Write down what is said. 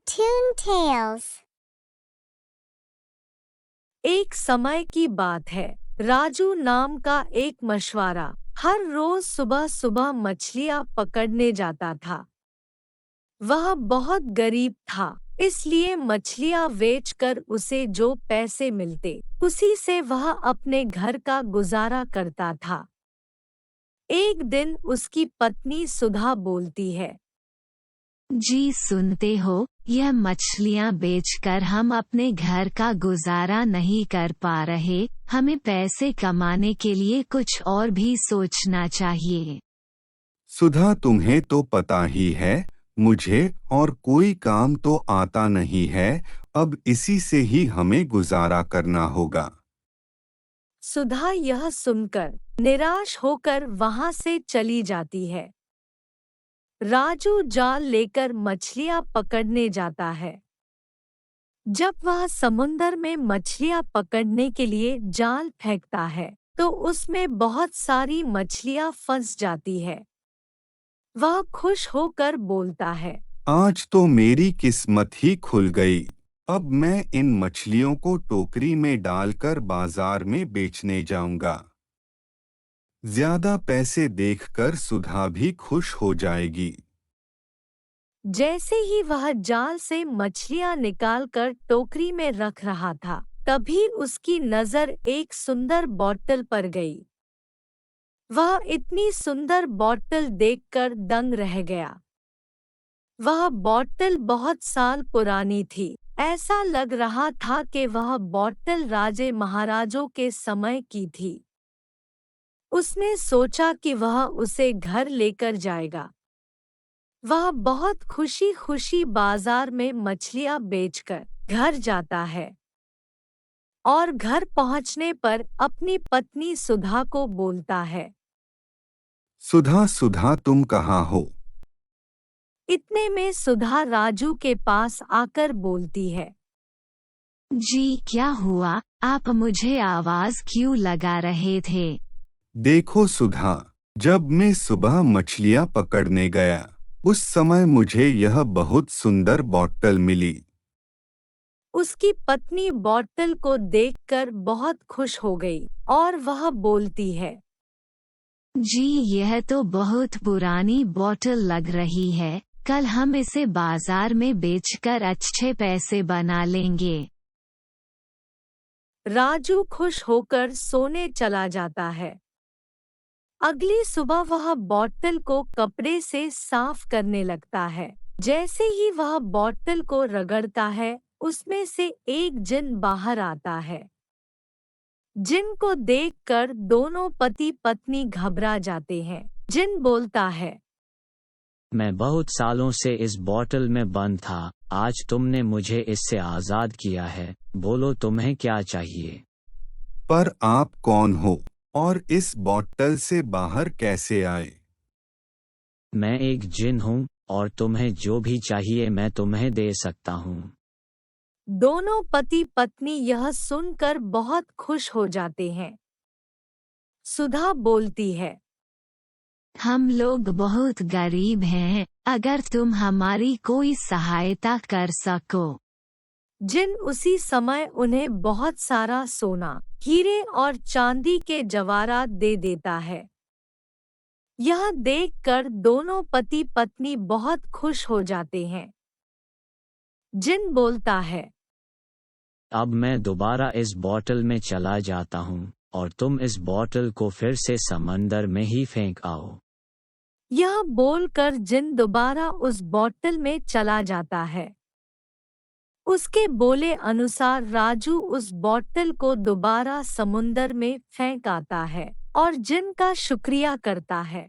Cartoon Tales। एक समय की बात है, राजू नाम का एक मछुआरा हर रोज सुबह सुबह मछलियां पकड़ने जाता था। वह बहुत गरीब था, इसलिए मछलियां बेचकर उसे जो पैसे मिलते उसी से वह अपने घर का गुजारा करता था। एक दिन उसकी पत्नी सुधा बोलती है, जी सुनते हो, यह मछलियाँ बेचकर हम अपने घर का गुजारा नहीं कर पा रहे, हमें पैसे कमाने के लिए कुछ और भी सोचना चाहिए। सुधा, तुम्हें तो पता ही है, मुझे और कोई काम तो आता नहीं है, अब इसी से ही हमें गुजारा करना होगा। सुधा यह सुनकर निराश होकर वहां से चली जाती है। राजू जाल लेकर मछलियां पकड़ने जाता है। जब वह समुंदर में मछलियां पकड़ने के लिए जाल फेंकता है, तो उसमें बहुत सारी मछलियां फंस जाती है। वह खुश होकर बोलता है, आज तो मेरी किस्मत ही खुल गई। अब मैं इन मछलियों को टोकरी में डालकर बाजार में बेचने जाऊंगा। ज्यादा पैसे देखकर सुधा भी खुश हो जाएगी। जैसे ही वह जाल से मछलियां निकालकर टोकरी में रख रहा था, तभी उसकी नजर एक सुंदर बॉटल पर गई। वह इतनी सुंदर बॉटल देखकर दंग रह गया। वह बॉटल बहुत साल पुरानी थी। ऐसा लग रहा था कि वह बॉटल राजे महाराजों के समय की थी। उसने सोचा कि वह उसे घर लेकर जाएगा। वह बहुत खुशी खुशी बाजार में मछलियां बेचकर घर जाता है और घर पहुंचने पर अपनी पत्नी सुधा को बोलता है, सुधा सुधा, तुम कहाँ हो? इतने में सुधा राजू के पास आकर बोलती है, जी क्या हुआ, आप मुझे आवाज क्यों लगा रहे थे? देखो सुधा, जब मैं सुबह मछलियां पकड़ने गया, उस समय मुझे यह बहुत सुंदर बॉटल मिली। उसकी पत्नी बॉटल को देखकर बहुत खुश हो गई और वह बोलती है, जी यह तो बहुत पुरानी बॉटल लग रही है, कल हम इसे बाजार में बेचकर अच्छे पैसे बना लेंगे। राजू खुश होकर सोने चला जाता है। अगली सुबह वह बॉटल को कपड़े से साफ करने लगता है। जैसे ही वह बॉटल को रगड़ता है, उसमें से एक जिन बाहर आता है। जिन को देखकर दोनों पति पत्नी घबरा जाते हैं। जिन बोलता है, मैं बहुत सालों से इस बॉटल में बंद था, आज तुमने मुझे इससे आज़ाद किया है, बोलो तुम्हें क्या चाहिए? पर आप कौन हो और इस बॉटल से बाहर कैसे आए? मैं एक जिन हूँ और तुम्हें जो भी चाहिए मैं तुम्हें दे सकता हूँ। दोनों पति पत्नी यह सुनकर बहुत खुश हो जाते हैं। सुधा बोलती है, हम लोग बहुत गरीब हैं, अगर तुम हमारी कोई सहायता कर सको। जिन उसी समय उन्हें बहुत सारा सोना, हीरे और चांदी के जवाहरात दे देता है। यह देखकर दोनों पति पत्नी बहुत खुश हो जाते हैं। जिन बोलता है, अब मैं दोबारा इस बॉटल में चला जाता हूँ और तुम इस बॉटल को फिर से समंदर में ही फेंक आओ। यह बोलकर जिन दोबारा उस बॉटल में चला जाता है। उसके बोले अनुसार राजू उस बॉटल को दोबारा समुंदर में फेंक आता है और जिन का शुक्रिया करता है।